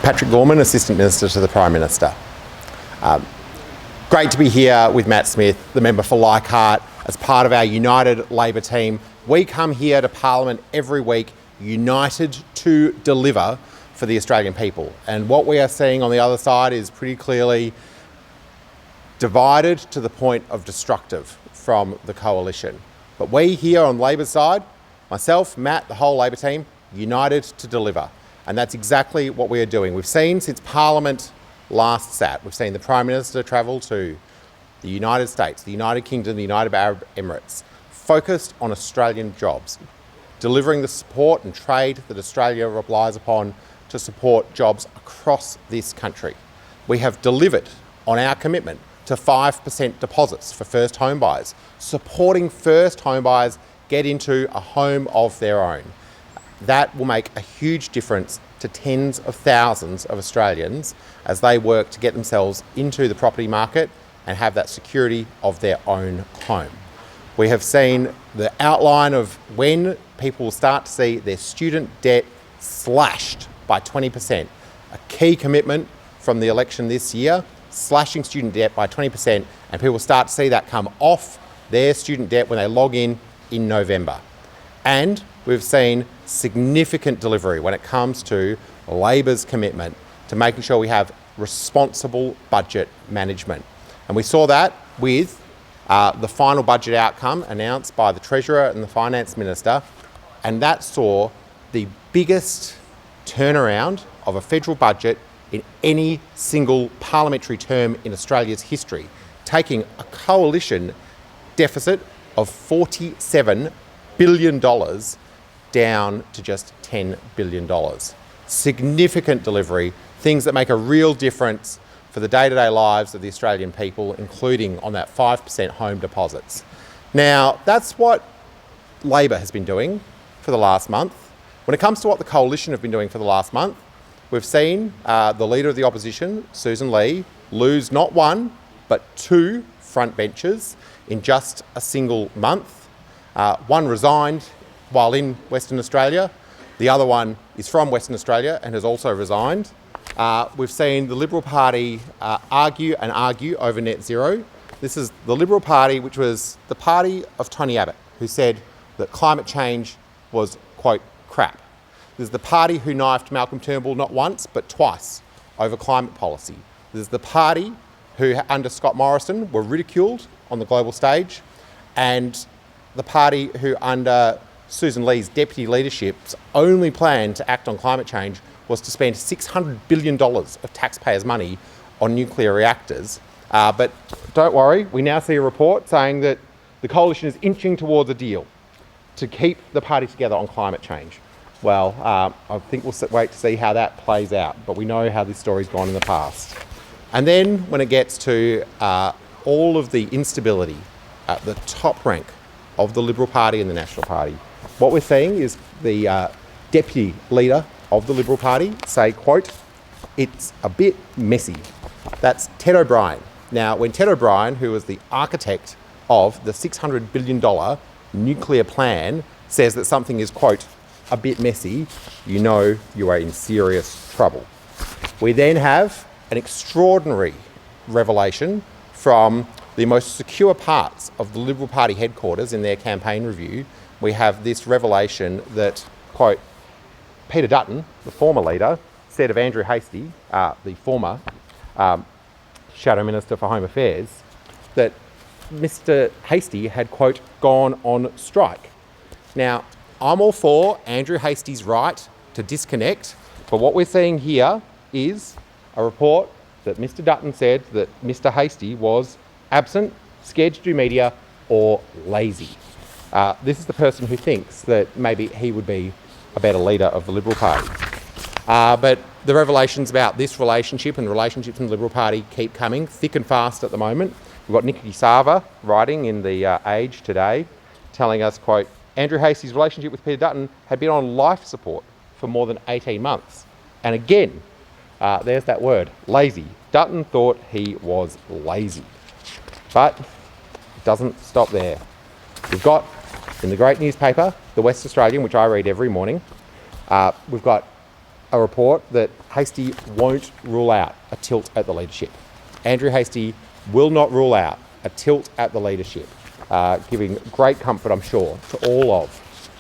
Patrick Gorman, Assistant Minister to the Prime Minister. Great to be here with Matt Smith, the member for Leichhardt, as part of our united Labor team. We come here to Parliament every week, united to deliver for the Australian people. And what we are seeing on the other side is pretty clearly divided to the point of destructive from the coalition. But we here on Labor's side, myself, Matt, the whole Labor team, united to deliver. And that's exactly what we are doing. We've seen since Parliament last sat, we've seen the Prime Minister travel to the United States, the United Kingdom, the United Arab Emirates, focused on Australian jobs, delivering the support and trade that Australia relies upon to support jobs across this country. We have delivered on our commitment to 5% deposits for first home buyers, supporting first home buyers get into a home of their own. That will make a huge difference to tens of thousands of Australians as they work to get themselves into the property market and have that security of their own home. We have seen the outline of when people will start to see their student debt slashed by 20%. A key commitment from the election this year, slashing student debt by 20%, and people will start to see that come off their student debt when they log in November. And we've seen significant delivery when it comes to Labor's commitment to making sure we have responsible budget management. And we saw that with the final budget outcome announced by the Treasurer and the Finance Minister, and that saw the biggest turnaround of a federal budget in any single parliamentary term in Australia's history, taking a coalition deficit of $47 billion down to just $10 billion. Significant delivery, things that make a real difference for the day-to-day lives of the Australian people, including on that 5% home deposits. Now, that's what Labor has been doing for the last month. When it comes to what the coalition have been doing for the last month, we've seen the Leader of the Opposition, Susan Lee, lose not one, but two front benches in just a single month. One resigned while in Western Australia. The other one is from Western Australia and has also resigned. We've seen the Liberal Party argue over net zero. This is the Liberal Party, which was the party of Tony Abbott, who said that climate change was, quote, crap. This is the party who knifed Malcolm Turnbull not once, but twice over climate policy. This is the party who, under Scott Morrison, were ridiculed on the global stage, and the party who, under Susan Lee's deputy leadership's only plan to act on climate change was to spend $600 billion of taxpayers' money on nuclear reactors. But don't worry, we now see a report saying that the coalition is inching towards a deal to keep the party together on climate change. Well, I think we'll wait to see how that plays out, but we know how this story's gone in the past. And then when it gets to all of the instability at the top rank of the Liberal Party and the National Party, what we're seeing is the Deputy Leader of the Liberal Party say, quote, "It's a bit messy." That's Ted O'Brien. Now, when Ted O'Brien, who was the architect of the $600 billion nuclear plan, says that something is, quote, a bit messy, you know you are in serious trouble. We then have an extraordinary revelation from the most secure parts of the Liberal Party headquarters in their campaign review. We have this revelation that, quote, Peter Dutton, the former leader, said of Andrew Hastie, the former Shadow Minister for Home Affairs, that Mr Hastie had, quote, gone on strike. Now, I'm all for Andrew Hastie's right to disconnect, but what we're seeing here is a report that Mr Dutton said that Mr Hastie was absent, scared to do media, or lazy. This is the person who thinks that maybe he would be a better leader of the Liberal Party. But the revelations about this relationship and relationships in the Liberal Party keep coming thick and fast at the moment. We've got Nikki Sava writing in the Age today, telling us, quote, Andrew Hastie's relationship with Peter Dutton had been on life support for more than 18 months. And again, there's that word, lazy. Dutton thought he was lazy. But it doesn't stop there. We've got, in the great newspaper, the West Australian, which I read every morning, we've got a report that Hastie won't rule out a tilt at the leadership. Andrew Hastie will not rule out a tilt at the leadership, giving great comfort, I'm sure, to all of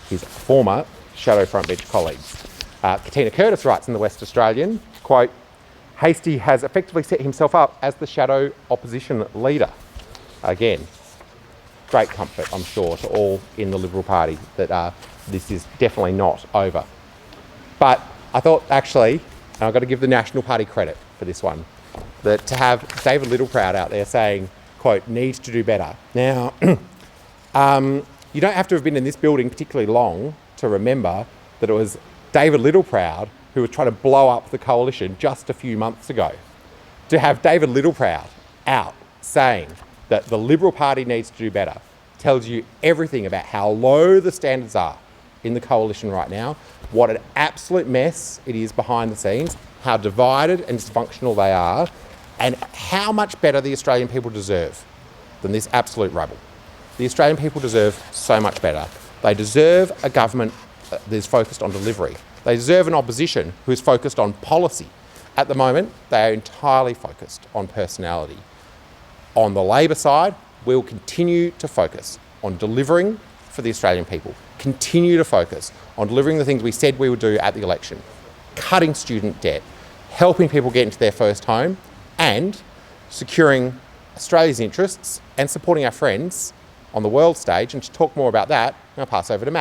his former shadow front bench colleagues. Katina Curtis writes in the West Australian, quote, Hastie has effectively set himself up as the shadow opposition leader. Again, great comfort, I'm sure, to all in the Liberal Party that this is definitely not over. But I thought, actually, and I've got to give the National Party credit for this one, that to have David Littleproud out there saying, quote, needs to do better. Now, you don't have to have been in this building particularly long to remember that it was David Littleproud who was trying to blow up the coalition just a few months ago. To have David Littleproud out saying that the Liberal Party needs to do better tells you everything about how low the standards are in the coalition right now, what an absolute mess it is behind the scenes, how divided and dysfunctional they are, and how much better the Australian people deserve than this absolute rubble. The Australian people deserve so much better. They deserve a government that is focused on delivery. They deserve an opposition who is focused on policy. At the moment, they are entirely focused on personality. On the Labor side, we'll continue to focus on delivering for the Australian people, continue to focus on delivering the things we said we would do at the election, cutting student debt, helping people get into their first home, and securing Australia's interests and supporting our friends on the world stage. And to talk more about that, I'll pass over to Matt.